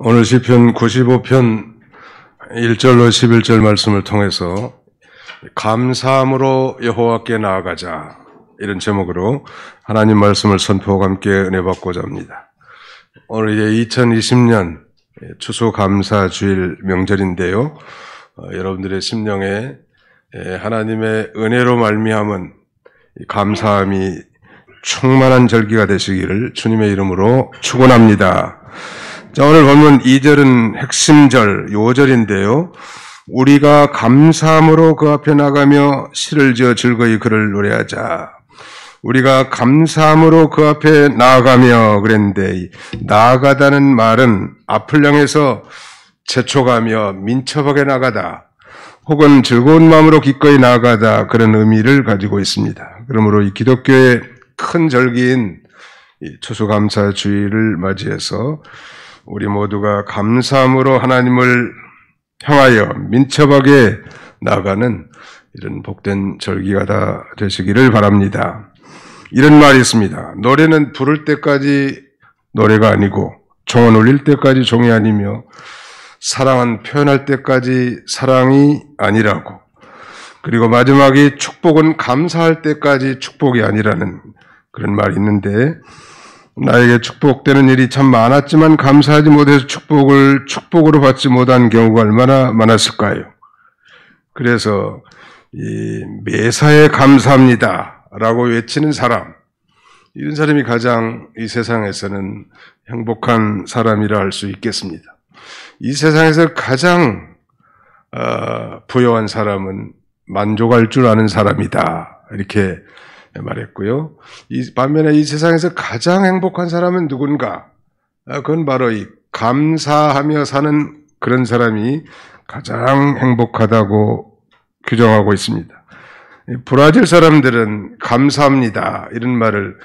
오늘 시편 95편 1절로 11절 말씀을 통해서 감사함으로 여호와께 나아가자, 이런 제목으로 하나님 말씀을 선포하고 함께 은혜 받고자 합니다. 오늘 이제 2020년 추수감사주일 명절인데요. 여러분들의 심령에 하나님의 은혜로 말미암은 감사함이 충만한 절기가 되시기를 주님의 이름으로 축원합니다. 자, 오늘 보면 2절은 핵심절, 요절인데요. 우리가 감사함으로 그 앞에 나가며 시를 지어 즐거이 그를 노래하자. 우리가 감사함으로 그 앞에 나아가며 그랬는데, 나아가다는 말은 앞을 향해서 재촉하며 민첩하게 나가다, 혹은 즐거운 마음으로 기꺼이 나아가다, 그런 의미를 가지고 있습니다. 그러므로 이 기독교의 큰 절기인 추수감사주일을 맞이해서 우리 모두가 감사함으로 하나님을 향하여 민첩하게 나아가는 이런 복된 절기가 다 되시기를 바랍니다. 이런 말이 있습니다. 노래는 부를 때까지 노래가 아니고 종은 울릴 때까지 종이 아니며 사랑은 표현할 때까지 사랑이 아니라고, 그리고 마지막에 축복은 감사할 때까지 축복이 아니라는 그런 말이 있는데, 나에게 축복되는 일이 참 많았지만 감사하지 못해서 축복으로 받지 못한 경우가 얼마나 많았을까요? 그래서 이 매사에 감사합니다 라고 외치는 사람, 이런 사람이 가장 이 세상에서는 행복한 사람이라 할 수 있겠습니다. 이 세상에서 가장 부유한 사람은 만족할 줄 아는 사람이다, 이렇게 말했고요. 반면에 이 세상에서 가장 행복한 사람은 누군가? 그건 바로 이 감사하며 사는 그런 사람이 가장 행복하다고 규정하고 있습니다. 브라질 사람들은 감사합니다, 이런 말을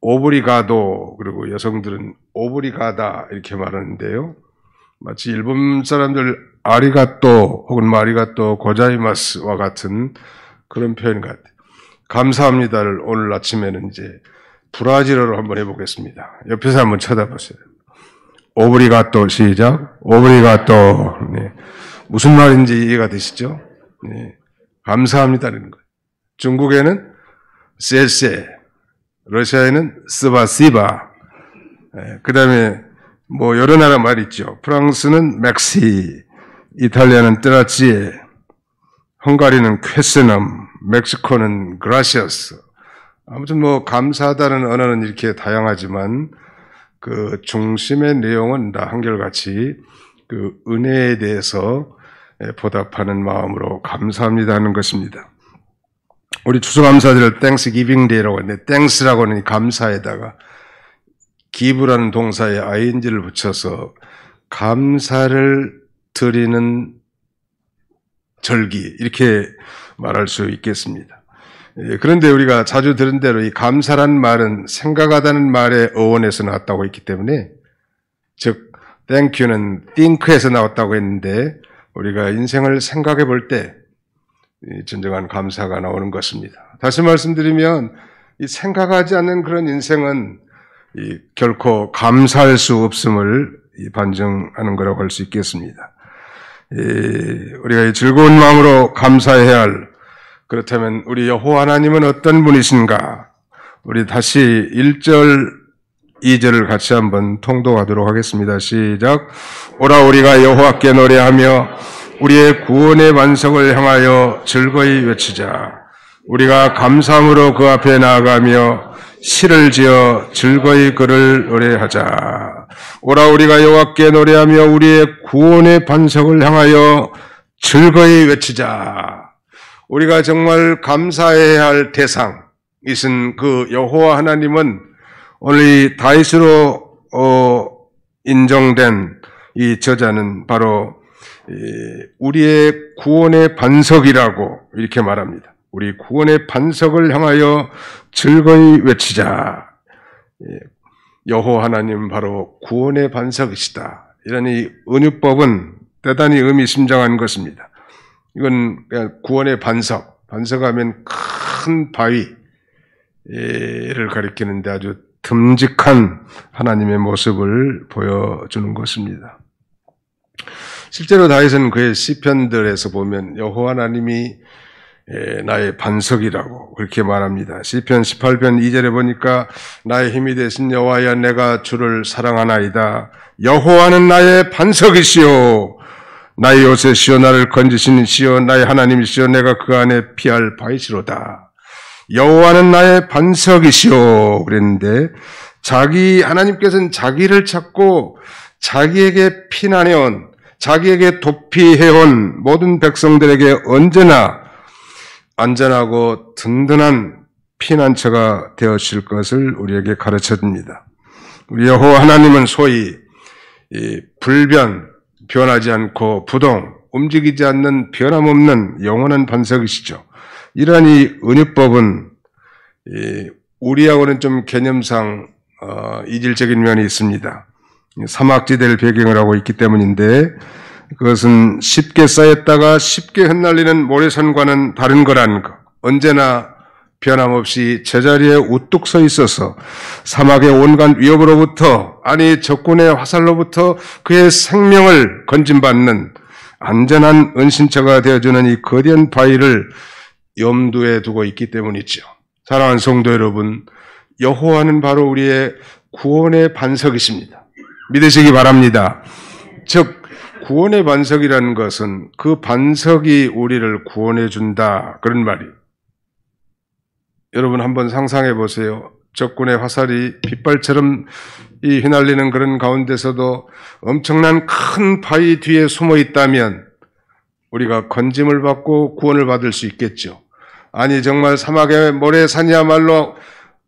오브리가도, 그리고 여성들은 오브리가다 이렇게 말하는데요. 마치 일본 사람들 아리가또 혹은 마리가또 고자이마스와 같은 그런 표현 같아요. 감사합니다를 오늘 아침에는 이제 브라질어로 한번 해보겠습니다. 옆에서 한번 쳐다보세요. 오브리가또, 시작. 오브리가또. 네. 무슨 말인지 이해가 되시죠? 네. 감사합니다라는 거예요. 중국에는 세세, 러시아에는 스바시바, 그 다음에 뭐 여러 나라 말 있죠. 프랑스는 맥시, 이탈리아는 트라치에, 헝가리는 쾌세넘, 멕시코는 그라시아스. 아무튼 뭐 감사하다는 언어는 이렇게 다양하지만 그 중심의 내용은 다 한결같이 그 은혜에 대해서 보답하는 마음으로 감사합니다 하는 것입니다. 우리 추수감사절을 땡스기빙 데이라고 하는데, 땡스라고는 감사에다가 기브라는 동사에 ing를 붙여서 감사를 드리는 절기, 이렇게 말할 수 있겠습니다. 그런데 우리가 자주 들은 대로 이 감사란 말은 생각하다는 말의 어원에서 나왔다고 했기 때문에, 즉 thank you는 think에서 나왔다고 했는데, 우리가 인생을 생각해 볼 때 진정한 감사가 나오는 것입니다. 다시 말씀드리면 이 생각하지 않는 그런 인생은 결코 감사할 수 없음을 반증하는 거라고 할 수 있겠습니다. 우리가 즐거운 마음으로 감사해야 할, 그렇다면 우리 여호와 하나님은 어떤 분이신가? 우리 다시 1절, 2절을 같이 한번 통독하도록 하겠습니다. 시작. 오라, 우리가 여호와께 노래하며 우리의 구원의 반석을 향하여 즐거이 외치자. 우리가 감사함으로 그 앞에 나아가며 시를 지어 즐거이 그를 노래하자. 오라, 우리가 여호와께 노래하며 우리의 구원의 반석을 향하여 즐거이 외치자. 우리가 정말 감사해야 할 대상이신 그 여호와 하나님은 오늘 이 다윗으로 인정된 이 저자는 바로 우리의 구원의 반석이라고 이렇게 말합니다. 우리 구원의 반석을 향하여 즐거이 외치자. 여호와 하나님 바로 구원의 반석이시다. 이런 이 은유법은 대단히 의미심장한 것입니다. 이건 그냥 구원의 반석, 반석하면 큰 바위를 가리키는데 아주 듬직한 하나님의 모습을 보여주는 것입니다. 실제로 다윗은 그의 시편들에서 보면 여호와 하나님이 나의 반석이라고 그렇게 말합니다. 시편 18편 2절에 보니까 나의 힘이 되신 여호와여 내가 주를 사랑하나이다. 여호와는 나의 반석이시요 나의 요새시요 나를 건지시는 시요 나의 하나님이시요 내가 그 안에 피할 바이시로다. 여호와는 나의 반석이시요 그랬는데 하나님께서는 자기를 찾고 자기에게 피난해온 자기에게 도피해온 모든 백성들에게 언제나 안전하고 든든한 피난처가 되어질 것을 우리에게 가르쳐 줍니다. 우리 여호와 하나님은 소위 변하지 않고 부동, 움직이지 않는 변함없는 영원한 반석이시죠. 이러한 이 은유법은 우리하고는 좀 개념상 이질적인 면이 있습니다. 사막지대를 배경으로 하고 있기 때문인데 그것은 쉽게 쌓였다가 쉽게 흩날리는 모래산과는 다른 거라는 것. 언제나 변함없이 제자리에 우뚝 서 있어서 사막의 온갖 위협으로부터 적군의 화살로부터 그의 생명을 건진받는 안전한 은신처가 되어주는 이 거대한 바위를 염두에 두고 있기 때문이죠. 사랑하는 성도 여러분, 여호와는 바로 우리의 구원의 반석이십니다. 믿으시기 바랍니다. 즉 구원의 반석이라는 것은 그 반석이 우리를 구원해 준다 그런 말이에요. 여러분 한번 상상해 보세요. 적군의 화살이 빗발처럼 휘날리는 그런 가운데서도 엄청난 큰 바위 뒤에 숨어 있다면 우리가 건짐을 받고 구원을 받을 수 있겠죠. 정말 사막의 모래산이야말로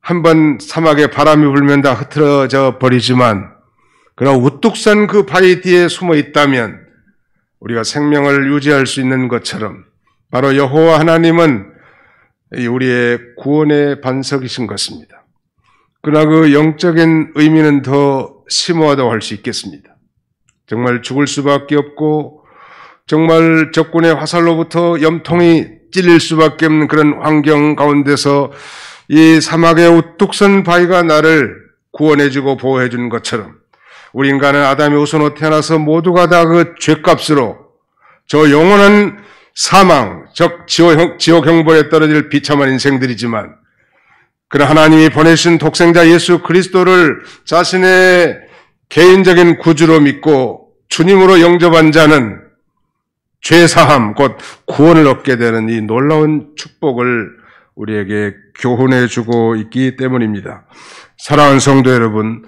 한번 사막에 바람이 불면 다 흐트러져 버리지만 그러나 우뚝 선 그 바위 뒤에 숨어 있다면 우리가 생명을 유지할 수 있는 것처럼 바로 여호와 하나님은 우리의 구원의 반석이신 것입니다. 그러나 그 영적인 의미는 더 심오하다고 할 수 있겠습니다. 정말 죽을 수밖에 없고 정말 적군의 화살로부터 염통이 찔릴 수밖에 없는 그런 환경 가운데서 이 사막의 우뚝 선 바위가 나를 구원해주고 보호해주는 것처럼 우리 인간은 아담의 후손으로 태어나서 모두가 다 그 죄값으로 저 영원한 사망, 즉 지옥 형벌에 떨어질 비참한 인생들이지만 그러나 하나님이 보내신 독생자 예수 그리스도를 자신의 개인적인 구주로 믿고 주님으로 영접한 자는 죄사함, 곧 구원을 얻게 되는 이 놀라운 축복을 우리에게 교훈해 주고 있기 때문입니다. 사랑하는 성도 여러분,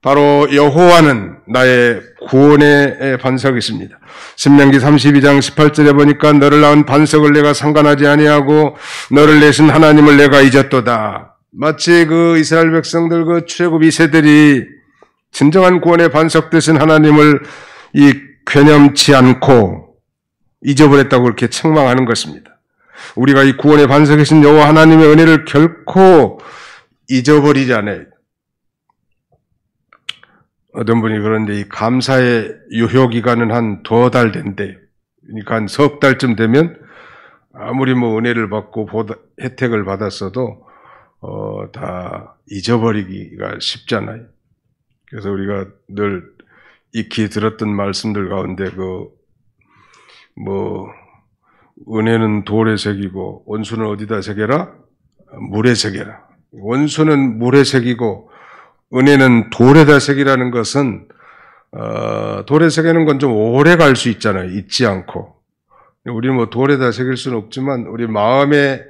바로 여호와는 나의 구원의 반석이십니다. 신명기 32장 18절에 보니까 너를 낳은 반석을 내가 상관하지 아니하고 너를 내신 하나님을 내가 잊었도다. 마치 그 이스라엘 백성들 그 출애굽 2세들이 진정한 구원의 반석 되신 하나님을 괴념치 않고 잊어버렸다고 그렇게 책망하는 것입니다. 우리가 이 구원의 반석이신 여호와 하나님의 은혜를 결코 잊어버리지 않아요. 어떤 분이 그런데 이 감사의 유효기간은 한 2달 된대요. 그러니까 한 석 달쯤 되면 아무리 은혜를 받고 혜택을 받았어도 다 잊어버리기가 쉽잖아요. 그래서 우리가 늘 익히 들었던 말씀들 가운데 은혜는 돌에 새기고 원수는 어디다 새겨라? 물에 새겨라. 원수는 물에 새기고 은혜는 돌에다 새기라는 것은 돌에 새기는 건 좀 오래 갈 수 있잖아요. 잊지 않고. 우리는 돌에다 새길 수는 없지만 우리 마음의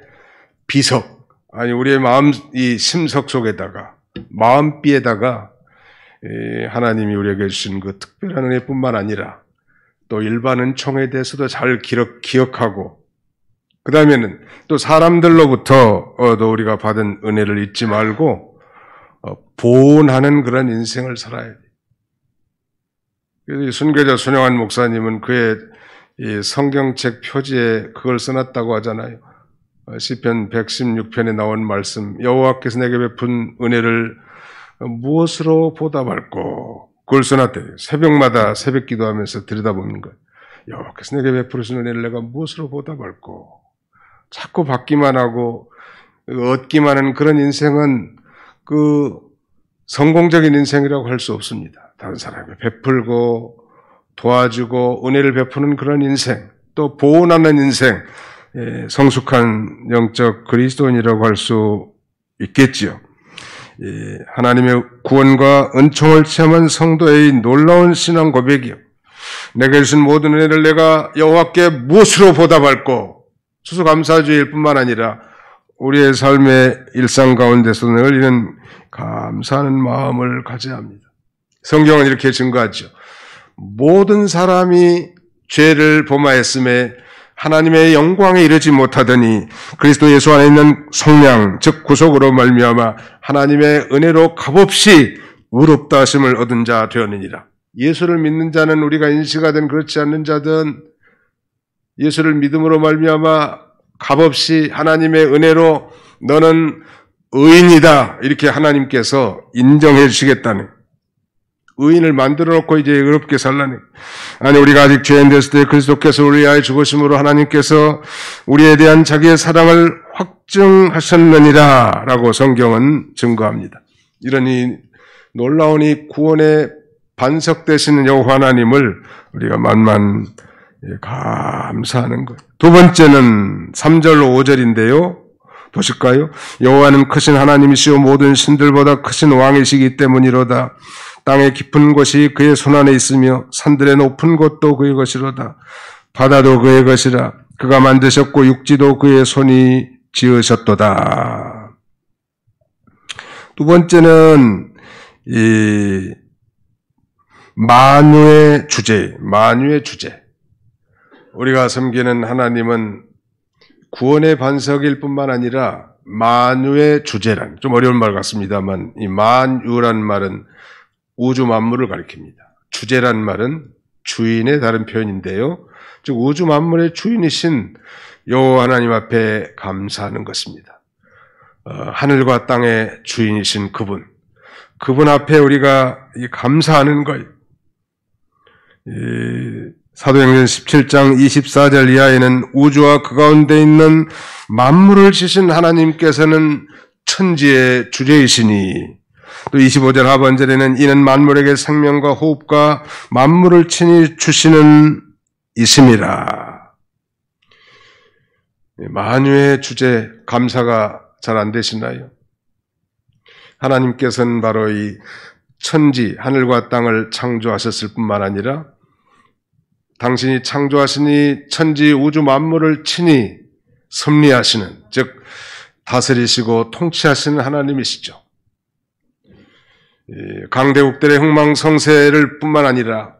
비석, 우리의 마음 이 심석 속에다가 마음비에다가 하나님이 우리에게 주신 그 특별한 은혜뿐만 아니라 또 일반 은총에 대해서도 잘 기억하고 그 다음에는 또 사람들로부터 또 우리가 받은 은혜를 잊지 말고 보온하는 그런 인생을 살아야 돼요. 그래서 순교자 손영환 목사님은 그의 이 성경책 표지에 그걸 써놨다고 하잖아요. 시편 116편에 나온 말씀, 여호와께서 내게 베푼 은혜를 무엇으로 보답할꼬? 그걸 써놨대요. 새벽마다 새벽 기도하면서 들여다보는 거예요. 여호와께서 내게 베푸신 은혜를 내가 무엇으로 보답할꼬? 자꾸 받기만 하고 얻기만 하는 그런 인생은 성공적인 인생이라고 할 수 없습니다. 다른 사람에게 베풀고 도와주고 은혜를 베푸는 그런 인생, 또 보온하는 인생, 성숙한 영적 그리스도인이라고 할 수 있겠지요. 하나님의 구원과 은총을 체험한 성도의 놀라운 신앙 고백이요. 내게 주신 모든 은혜를 내가 여호와께 무엇으로 보답할꼬? 추수감사주의일 뿐만 아니라 우리의 삶의 일상 가운데서 늘 이런 감사하는 마음을 가져야 합니다. 성경은 이렇게 증거하죠. 모든 사람이 죄를 범하였음에 하나님의 영광에 이르지 못하더니 그리스도 예수 안에 있는 속량 즉 구속으로 말미암아 하나님의 은혜로 값없이 의롭다 하심을 얻은 자 되었느니라. 예수를 믿는 자는 우리가 인식하든 그렇지 않는 자든 예수를 믿음으로 말미암아 값없이 하나님의 은혜로 너는 의인이다 이렇게 하나님께서 인정해 주시겠다는, 의인을 만들어 놓고 이제 의롭게 살라니. 아니, 우리가 아직 죄인 됐을 때 그리스도께서 우리 위하여 죽으심으로 하나님께서 우리에 대한 자기의 사랑을 확증하셨느니라 라고 성경은 증거합니다. 이런 이 놀라운 이 구원의 반석 되시는 여호와 하나님을 우리가 만만 감사하는 것. 두 번째는 3절 5절인데요. 보실까요? 여호와는 크신 하나님이시오 모든 신들보다 크신 왕이시기 때문이로다. 땅의 깊은 곳이 그의 손안에 있으며 산들의 높은 곳도 그의 것이로다. 바다도 그의 것이라. 그가 만드셨고 육지도 그의 손이 지으셨도다. 두 번째는 이 만유의 주제, 만유의 주제. 우리가 섬기는 하나님은 구원의 반석일 뿐만 아니라 만유의 주제란, 좀 어려운 말 같습니다만 이 만유란 말은 우주 만물을 가리킵니다. 주제란 말은 주인의 다른 표현인데요. 즉 우주 만물의 주인이신 여호와 하나님 앞에 감사하는 것입니다. 하늘과 땅의 주인이신 그분 앞에 우리가 감사하는 거예요. 사도행전 17장 24절 이하에는 우주와 그 가운데 있는 만물을 지신 하나님께서는 천지의 주제이시니, 또 25절 하반절에는 이는 만물에게 생명과 호흡과 만물을 친히 주시는 이심이라. 만유의 주제, 감사가 잘 안 되시나요? 하나님께서는 바로 이 천지, 하늘과 땅을 창조하셨을 뿐만 아니라 당신이 창조하시니 천지 우주 만물을 친히 섭리하시는, 즉 다스리시고 통치하시는 하나님이시죠. 강대국들의 흥망성쇠를 뿐만 아니라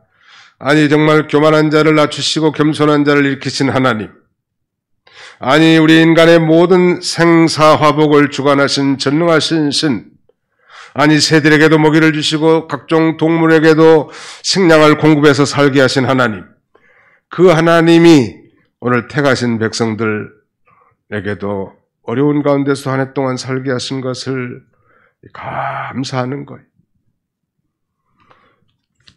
정말 교만한 자를 낮추시고 겸손한 자를 일으키신 하나님, 우리 인간의 모든 생사화복을 주관하신 전능하신 신, 새들에게도 먹이를 주시고 각종 동물에게도 식량을 공급해서 살게 하신 하나님, 그 하나님이 오늘 택하신 백성들에게도 어려운 가운데서 한 해 동안 살게 하신 것을 감사하는 거예요.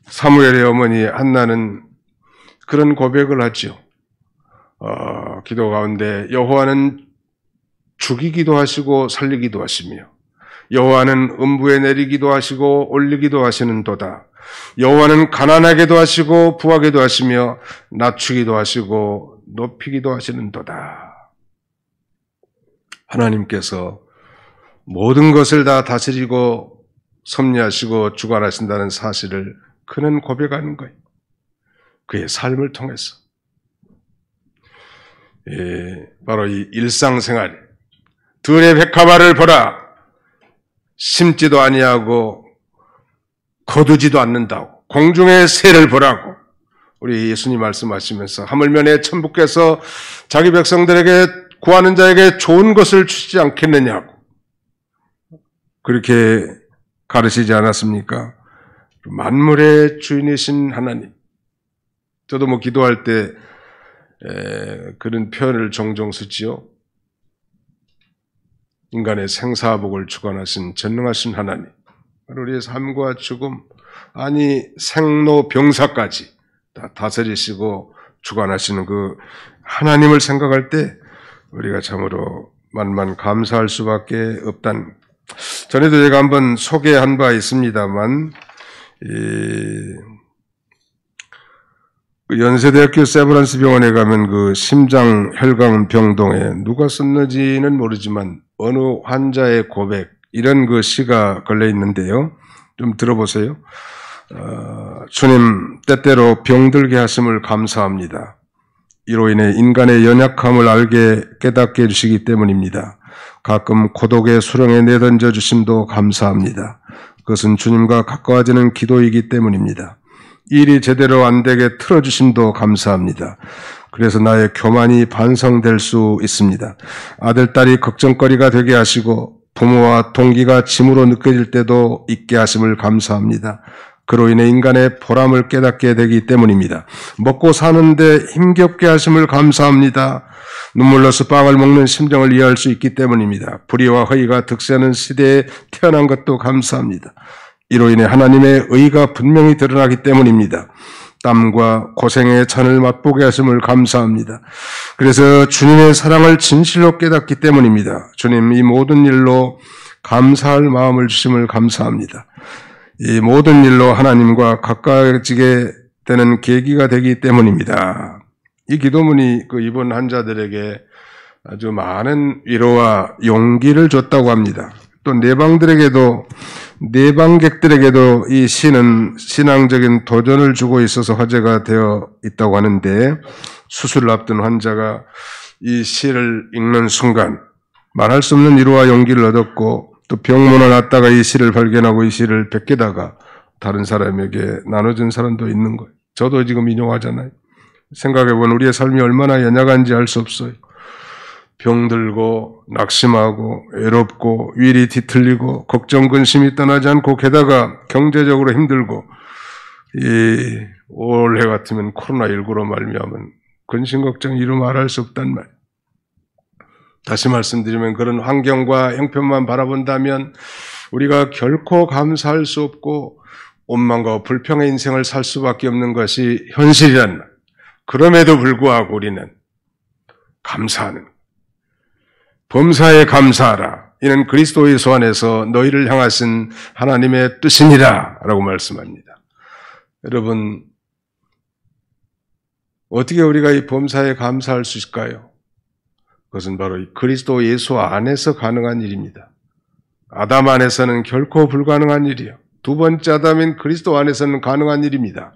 사무엘의 어머니 한나는 그런 고백을 하죠. 기도 가운데 여호와는 죽이기도 하시고 살리기도 하시며 여호와는 음부에 내리기도 하시고 올리기도 하시는도다. 여호와는 가난하게도 하시고 부하게도 하시며 낮추기도 하시고 높이기도 하시는도다. 하나님께서 모든 것을 다 다스리고 섭리하시고 주관하신다는 사실을 그는 고백하는 거예요. 그의 삶을 통해서. 바로 이 일상생활. 들의 백합화를 보라. 심지도 아니하고 거두지도 않는다고. 공중의 새를 보라고. 우리 예수님 말씀하시면서 하물며 내 천부께서 자기 백성들에게 구하는 자에게 좋은 것을 주시지 않겠느냐고. 그렇게 가르치지 않았습니까? 만물의 주인이신 하나님. 저도 기도할 때 그런 표현을 종종 쓰지요. 인간의 생사복을 주관하신 전능하신 하나님. 우리의 삶과 죽음, 생로병사까지 다 다스리시고 주관하시는 그 하나님을 생각할 때 우리가 참으로 만만 감사할 수밖에 없다는 전에도 제가 한번 소개한 바 있습니다만, 연세대학교 세브란스 병원에 가면 그 심장 혈관 병동에 누가 썼는지는 모르지만 어느 환자의 고백, 이런 그 시가 걸려 있는데요. 좀 들어보세요. 주님, 때때로 병들게 하심을 감사합니다. 이로 인해 인간의 연약함을 알게 깨닫게 해주시기 때문입니다. 가끔 고독의 수렁에 내던져 주심도 감사합니다. 그것은 주님과 가까워지는 기도이기 때문입니다. 일이 제대로 안 되게 틀어주심도 감사합니다. 그래서 나의 교만이 반성될 수 있습니다. 아들, 딸이 걱정거리가 되게 하시고 부모와 동기가 짐으로 느껴질 때도 있게 하심을 감사합니다. 그로 인해 인간의 보람을 깨닫게 되기 때문입니다. 먹고 사는데 힘겹게 하심을 감사합니다. 눈물로서 빵을 먹는 심정을 이해할 수 있기 때문입니다. 불의와 허위가 득세하는 시대에 태어난 것도 감사합니다. 이로 인해 하나님의 의가 분명히 드러나기 때문입니다. 땀과 고생의 찬을 맛보게 하심을 감사합니다. 그래서 주님의 사랑을 진실로 깨닫기 때문입니다. 주님, 이 모든 일로 감사할 마음을 주심을 감사합니다. 이 모든 일로 하나님과 가까워지게 되는 계기가 되기 때문입니다. 이 기도문이 그 입원 환자들에게 아주 많은 위로와 용기를 줬다고 합니다. 또 내방객들에게도 이 시는 신앙적인 도전을 주고 있어서 화제가 되어 있다고 하는데, 수술을 앞둔 환자가 이 시를 읽는 순간 말할 수 없는 위로와 용기를 얻었고, 또 병문안 왔다가 이 시를 발견하고 이 시를 베끼다가 다른 사람에게 나눠준 사람도 있는 거예요. 저도 지금 인용하잖아요. 생각해보면 우리의 삶이 얼마나 연약한지 알 수 없어요. 병들고 낙심하고 외롭고 위리 뒤틀리고 걱정 근심이 떠나지 않고 게다가 경제적으로 힘들고, 이 올해 같으면 코로나19로 말미암은 근심 걱정 이루 말할 수 없단 말이에요. 다시 말씀드리면 그런 환경과 형편만 바라본다면 우리가 결코 감사할 수 없고 원망과 불평의 인생을 살 수밖에 없는 것이 현실이란 말. 그럼에도 불구하고 우리는 감사하는, 범사에 감사하라. 이는 그리스도 예수 안에서 너희를 향하신 하나님의 뜻이니라 라고 말씀합니다. 여러분, 어떻게 우리가 이 범사에 감사할 수 있을까요? 그것은 바로 이 그리스도 예수 안에서 가능한 일입니다. 아담 안에서는 결코 불가능한 일이요. 두 번째 아담인 그리스도 안에서는 가능한 일입니다.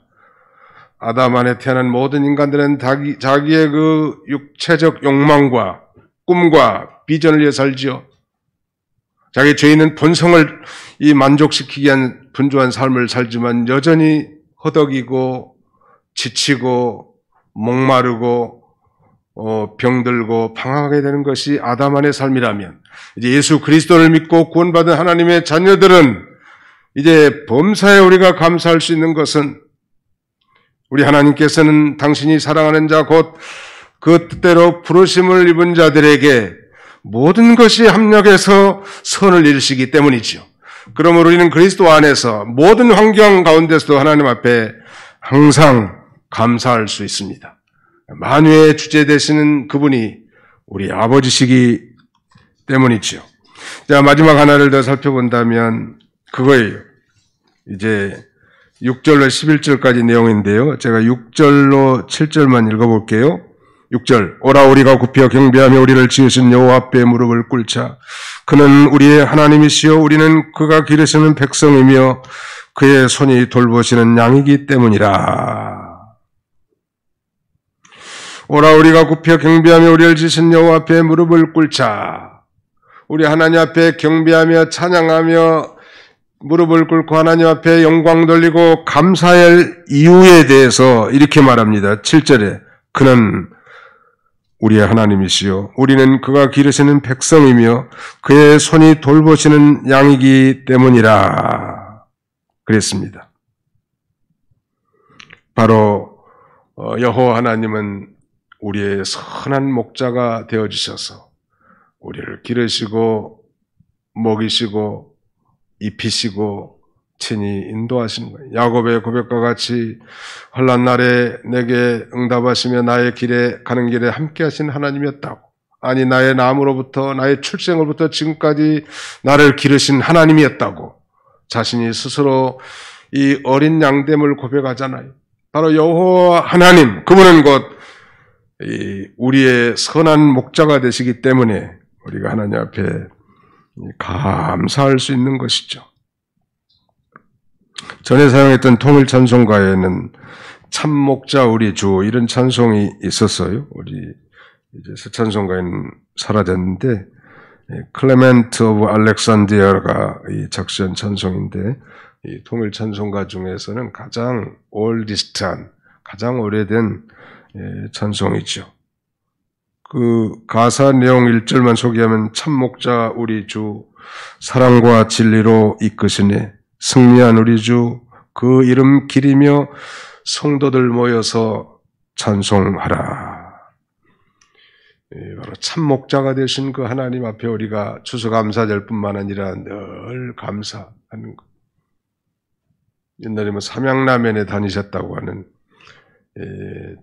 아담 안에 태어난 모든 인간들은 자기의 그 육체적 욕망과 꿈과 비전을 위해 살지요. 자기 죄 있는 본성을 이 만족시키기 위한 분주한 삶을 살지만 여전히 허덕이고 지치고 목마르고 병들고 방황하게 되는 것이 아담 안의 삶이라면, 이제 예수 그리스도를 믿고 구원받은 하나님의 자녀들은 이제 범사에 우리가 감사할 수 있는 것은, 우리 하나님께서는 당신이 사랑하는 자 곧 그 뜻대로 부르심을 입은 자들에게 모든 것이 합력해서 선을 이루시기 때문이죠. 그러므로 우리는 그리스도 안에서 모든 환경 가운데서도 하나님 앞에 항상 감사할 수 있습니다. 만유의 주제 되시는 그분이 우리 아버지시기 때문이죠. 자, 마지막 하나를 더 살펴본다면 그거예요. 이제 6절로 11절까지 내용인데요. 제가 6절로 7절만 읽어볼게요. 6절, 오라 우리가 굽혀 경배하며 우리를 지으신 여호와 앞에 무릎을 꿇자. 그는 우리의 하나님이시요 우리는 그가 기르시는 백성이며 그의 손이 돌보시는 양이기 때문이라. 오라 우리가 굽혀 경배하며 우리를 지으신 여호와 앞에 무릎을 꿇자. 우리 하나님 앞에 경배하며 찬양하며 무릎을 꿇고 하나님 앞에 영광 돌리고 감사할 이유에 대해서 이렇게 말합니다. 7절에 그는 우리의 하나님이시요 우리는 그가 기르시는 백성이며 그의 손이 돌보시는 양이기 때문이라 그랬습니다. 바로 여호와 하나님은 우리의 선한 목자가 되어주셔서 우리를 기르시고 먹이시고 입히시고 친히 인도하시는 거예요. 야곱의 고백과 같이 환난 날에 내게 응답하시며 나의 길에 가는 길에 함께 하신 하나님이었다고. 아니 나의 나무로부터 나의 출생으로부터 지금까지 나를 기르신 하나님이었다고 자신이 스스로 이 어린 양됨을 고백하잖아요. 바로 여호와 하나님, 그분은 곧 우리의 선한 목자가 되시기 때문에 우리가 하나님 앞에 감사할 수 있는 것이죠. 전에 사용했던 통일 찬송가에는 참 목자 우리 주 이런 찬송이 있었어요. 우리 이제 새 찬송가에는 사라졌는데 클레멘트 오브 알렉산드리아가 이 작시한 찬송인데 이 통일 찬송가 중에서는 가장 올디스트한 가장 오래된 찬송이죠. 그 가사 내용 1절만 소개하면 참 목자 우리 주 사랑과 진리로 이끄시네 승리한 우리 주 그 이름 기리며 성도들 모여서 찬송하라. 바로 참 목자가 되신 그 하나님 앞에 우리가 추수감사절 뿐만 아니라 늘 감사하는 것. 옛날에 삼양라면에 다니셨다고 하는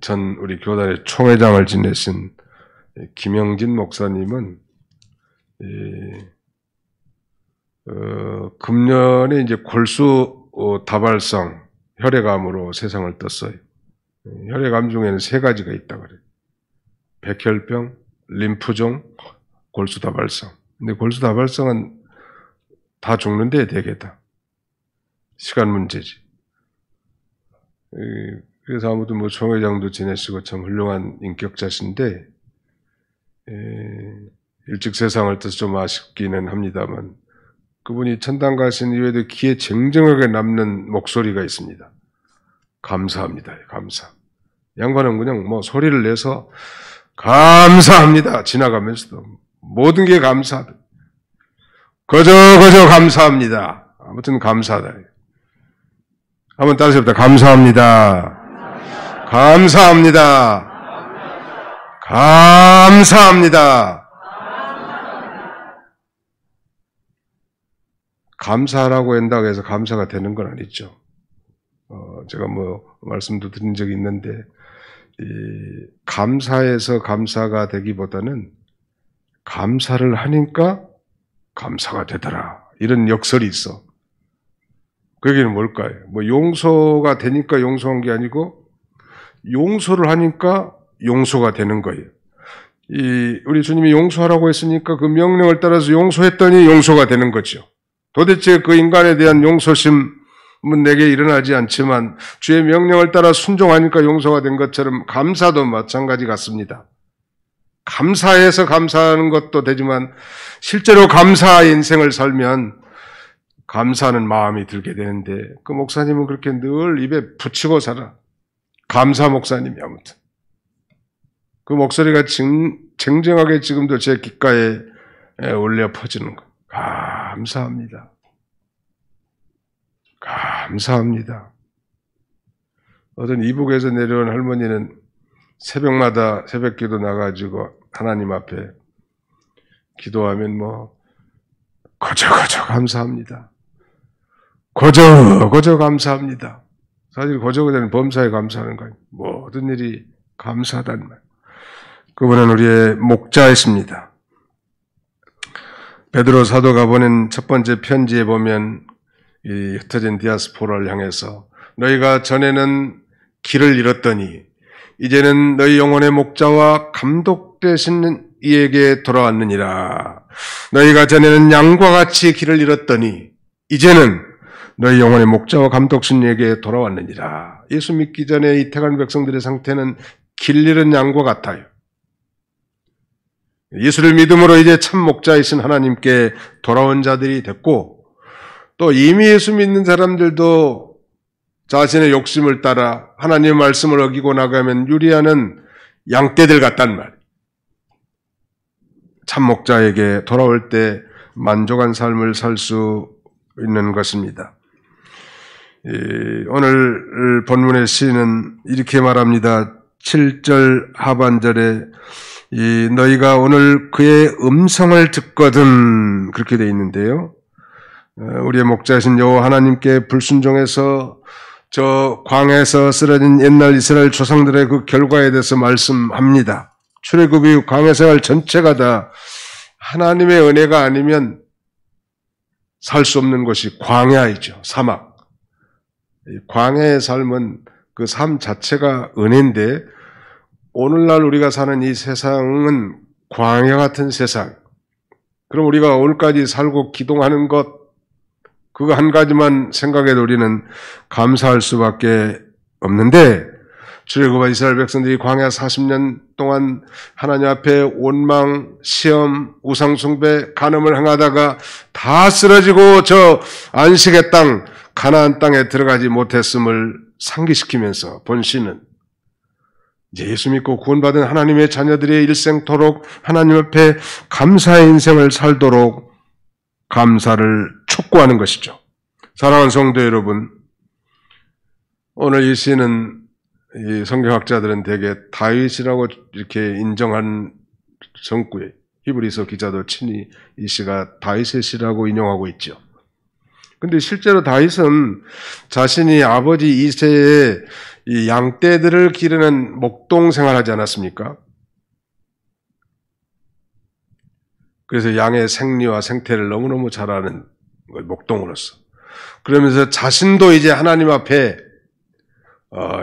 전 우리 교단의 총회장을 지내신 김영진 목사님은 금년에 이제 골수 다발성 혈액암으로 세상을 떴어요. 혈액암 중에는 3가지가 있다고 그래요. 백혈병, 림프종, 골수다발성. 근데 골수다발성은 다 죽는데 대개다. 시간 문제지. 그래서 아무튼 총회장도 지내시고 참 훌륭한 인격자신데 일찍 세상을 떠서 좀 아쉽기는 합니다만 그분이 천당 가신 이후에도 귀에 쟁쟁하게 남는 목소리가 있습니다. 감사합니다. 감사. 양반은 그냥 소리를 내서 감사합니다. 지나가면서도 모든 게 감사하다. 거저 감사합니다. 아무튼 감사하다. 한번 따라서 해봅니다. 감사합니다. 감사합니다. 감사합니다. 감사하라고 한다고 해서 감사가 되는 건 아니죠. 제가 말씀도 드린 적이 있는데, 감사해서 감사가 되기보다는 감사를 하니까 감사가 되더라. 이런 역설이 있어. 그 얘기는 뭘까요? 용서가 되니까 용서한 게 아니고, 용서를 하니까 용서가 되는 거예요. 우리 주님이 용서하라고 했으니까 그 명령을 따라서 용서했더니 용서가 되는 거죠. 도대체 그 인간에 대한 용서심은 내게 일어나지 않지만 주의 명령을 따라 순종하니까 용서가 된 것처럼 감사도 마찬가지 같습니다. 감사해서 감사하는 것도 되지만 실제로 감사의 인생을 살면 감사하는 마음이 들게 되는데 그 목사님은 그렇게 늘 입에 붙이고 살아. 감사 목사님이 아무튼. 그 목소리가 쟁쟁하게 지금도 제 귓가에 울려 퍼지는 거. 감사합니다. 감사합니다. 어떤 이북에서 내려온 할머니는 새벽마다 새벽기도 나가지고 하나님 앞에 기도하면 거저 감사합니다. 거저 감사합니다. 사실 거저는 범사에 감사하는 거예요. 모든 일이 감사하다는 말. 그분은 우리의 목자이십니다. 베드로 사도가 보낸 첫 번째 편지에 보면 이 흩어진 디아스포라를 향해서 너희가 전에는 길을 잃었더니 이제는 너희 영혼의 목자와 감독 되신 이에게 돌아왔느니라. 너희가 전에는 양과 같이 길을 잃었더니 이제는 너희 영혼의 목자와 감독신 이에게 돌아왔느니라. 예수 믿기 전에 이 택한 백성들의 상태는 길 잃은 양과 같아요. 예수를 믿음으로 이제 참 목자이신 하나님께 돌아온 자들이 됐고 또 이미 예수 믿는 사람들도 자신의 욕심을 따라 하나님의 말씀을 어기고 나가면 유리하는 양떼들 같단 말이에요. 참 목자에게 돌아올 때 만족한 삶을 살 수 있는 것입니다. 오늘 본문의 시는 이렇게 말합니다. 7절 하반절에 너희가 오늘 그의 음성을 듣거든 그렇게 되어 있는데요. 우리의 목자이신 여호와 하나님께 불순종해서 저 광야에서 쓰러진 옛날 이스라엘 조상들의 그 결과에 대해서 말씀합니다. 출애굽 이후 광야생활 전체가 다 하나님의 은혜가 아니면 살 수 없는 곳이 광야이죠. 사막. 광야의 삶은 그 삶 자체가 은혜인데 오늘날 우리가 사는 이 세상은 광야 같은 세상. 그럼 우리가 오늘까지 살고 기도하는 것 그거 한 가지만 생각해도 우리는 감사할 수밖에 없는데 출애굽한 이스라엘 백성들이 광야 40년 동안 하나님 앞에 원망, 시험, 우상숭배, 간음을 행하다가 다 쓰러지고 저 안식의 땅, 가나안 땅에 들어가지 못했음을 상기시키면서 본신은 이제 예수 믿고 구원받은 하나님의 자녀들의 일생토록 하나님 앞에 감사의 인생을 살도록 감사를 촉구하는 것이죠. 사랑하는 성도 여러분, 오늘 이 시는 이 성경학자들은 대개 다윗이라고 이렇게 인정한 정구에 히브리서 기자도 친히 이 시가 다윗의 시라고 인용하고 있죠. 근데 실제로 다윗은 자신이 아버지 이새의 이 양떼들을 기르는 목동 생활하지 않았습니까? 그래서 양의 생리와 생태를 너무너무 잘 아는 목동으로서. 그러면서 자신도 이제 하나님 앞에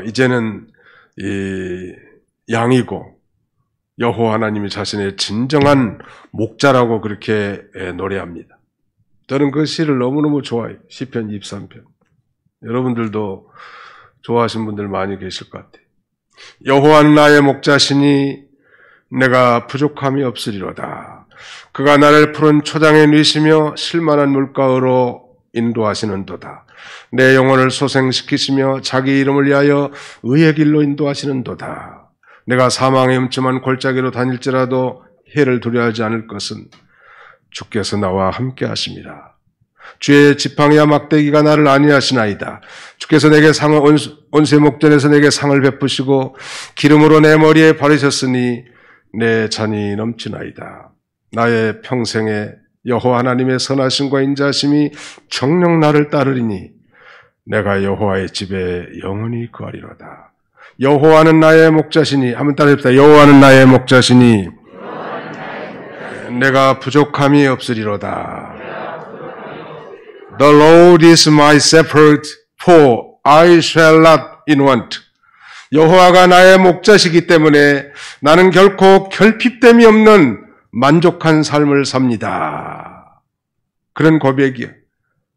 이제는 이 양이고 여호와 하나님이 자신의 진정한 목자라고 그렇게 노래합니다. 저는 그 시를 너무너무 좋아해요. 시편 23편. 여러분들도 좋아하시는 분들 많이 계실 것 같아요. 여호와는 나의 목자시니 내가 부족함이 없으리로다. 그가 나를 푸른 초장에 누이시며 실만한 물가로 인도하시는도다. 내 영혼을 소생시키시며 자기 이름을 위하여 의의 길로 인도하시는도다. 내가 사망의 음침한 골짜기로 다닐지라도 해를 두려워하지 않을 것은 주께서 나와 함께 하심이라. 주의 지팡이와 막대기가 나를 안위하시나이다. 주께서 내게 온수의 목전에서 내게 상을 베푸시고 기름으로 내 머리에 바르셨으니 내 잔이 넘치나이다. 나의 평생에 여호와 하나님의 선하심과 인자하심이 정녕 나를 따르리니 내가 여호와의 집에 영원히 거하리로다. 여호와는 나의 목자시니 한번 따라해봅시다. 여호와는 나의 목자시니 내가 부족함이 없으리로다. The Lord is my shepherd, for I shall not in want. 여호와가 나의 목자시기 때문에 나는 결코 결핍됨이 없는 만족한 삶을 삽니다. 그런 고백이요.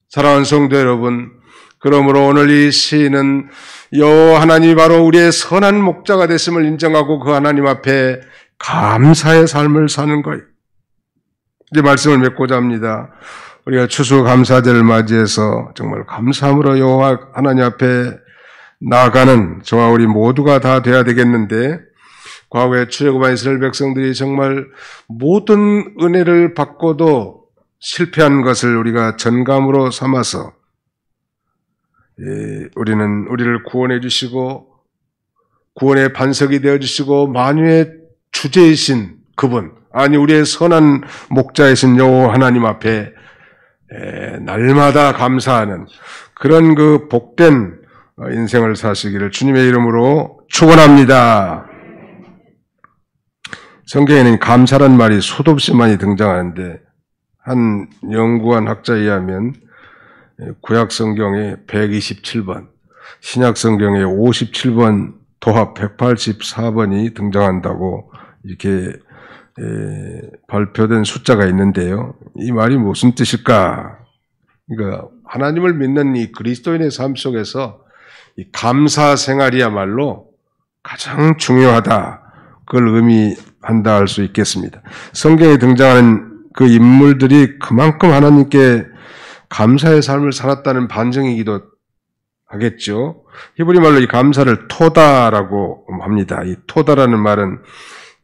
사랑하는 성도 여러분, 그러므로 오늘 이 시인은 여호와 하나님이 바로 우리의 선한 목자가 됐음을 인정하고 그 하나님 앞에 감사의 삶을 사는 거예요. 이제 말씀을 맺고자 합니다. 우리가 추수감사절을 맞이해서 정말 감사함으로 여호와 하나님 앞에 나아가는 저와 우리 모두가 다 돼야 되겠는데 과거에 출애굽한 이스라엘 백성들이 정말 모든 은혜를 받고도 실패한 것을 우리가 전감으로 삼아서 우리는 우리를 구원해 주시고 구원의 반석이 되어 주시고 만유의 주제이신 그분, 아니 우리의 선한 목자이신 여호와 하나님 앞에 날마다 감사하는 그런 그 복된 인생을 사시기를 주님의 이름으로 축원합니다. 성경에는 감사란 말이 수도 없이 많이 등장하는데 한 연구한 학자에 의하면 구약 성경에 127번, 신약 성경에 57번, 도합 184번이 등장한다고 이렇게 발표된 숫자가 있는데요. 이 말이 무슨 뜻일까? 그러니까 하나님을 믿는 이 그리스도인의 삶 속에서 이 감사 생활이야말로 가장 중요하다. 그걸 의미한다 할 수 있겠습니다. 성경에 등장하는 그 인물들이 그만큼 하나님께 감사의 삶을 살았다는 반증이기도 하겠죠. 히브리 말로 이 감사를 토다라고 합니다. 이 토다라는 말은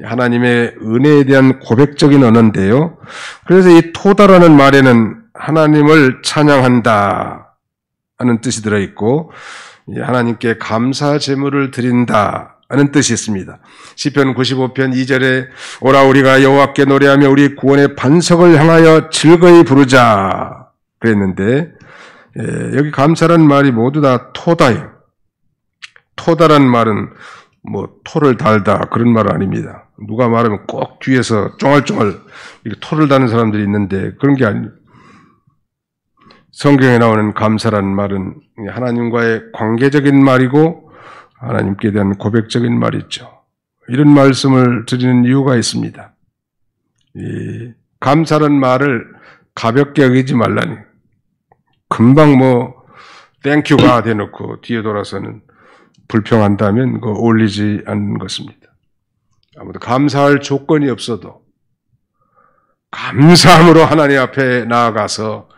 하나님의 은혜에 대한 고백적인 언어인데요. 그래서 이 토다라는 말에는 하나님을 찬양한다 하는 뜻이 들어있고 하나님께 감사 제물을 드린다 하는 뜻이 있습니다. 시편 95편 2절에 오라 우리가 여호와께 노래하며 우리 구원의 반석을 향하여 즐거이 부르자 그랬는데 여기 감사란 말이 모두 다 토다예요. 토다란 말은 토를 달다 그런 말 아닙니다. 누가 말하면 꼭 뒤에서 쫑알쫑알 이렇게 토를 다는 사람들이 있는데 그런 게 아닙니다. 성경에 나오는 감사라는 말은 하나님과의 관계적인 말이고 하나님께 대한 고백적인 말이죠. 이런 말씀을 드리는 이유가 있습니다. 이 감사라는 말을 가볍게 여기지 말라니. 금방 땡큐가 대놓고 뒤에 돌아서는 불평한다면 그거 어울리지 않는 것입니다. 아무튼 감사할 조건이 없어도 감사함으로 하나님 앞에 나아가서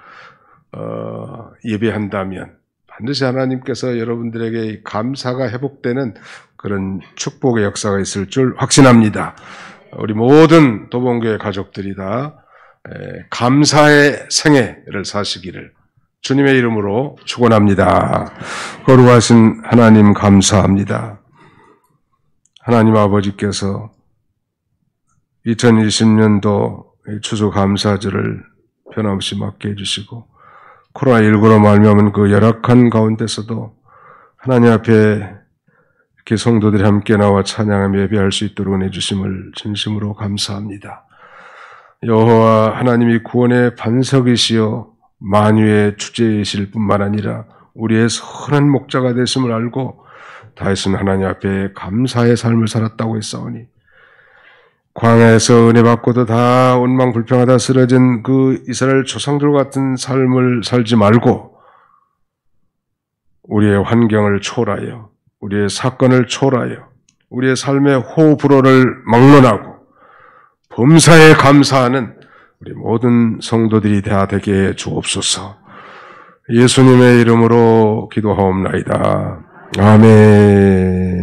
예배한다면 반드시 하나님께서 여러분들에게 감사가 회복되는 그런 축복의 역사가 있을 줄 확신합니다. 우리 모든 도봉교회 가족들이 다 감사의 생애를 사시기를 주님의 이름으로 축원합니다. 거룩하신 하나님 감사합니다. 하나님 아버지께서 2020년도 추수감사절을 변함없이 맡게 해주시고 코로나19로 말미암은 그 열악한 가운데서도 하나님 앞에 이렇게 성도들이 함께 나와 찬양하며 예배할 수 있도록 은혜 주심을 진심으로 감사합니다. 여호와 하나님이 구원의 반석이시여 만유의 주제이실 뿐만 아니라 우리의 선한 목자가 되심을 알고 다윗은 하나님 앞에 감사의 삶을 살았다고 했사오니 광야에서 은혜 받고도 다 원망불평하다 쓰러진 그 이스라엘 조상들 같은 삶을 살지 말고 우리의 환경을 초월하여 우리의 사건을 초월하여 우리의 삶의 호불호를 막론하고 범사에 감사하는 우리 모든 성도들이 다 되게 해 주옵소서. 예수님의 이름으로 기도하옵나이다. 아멘.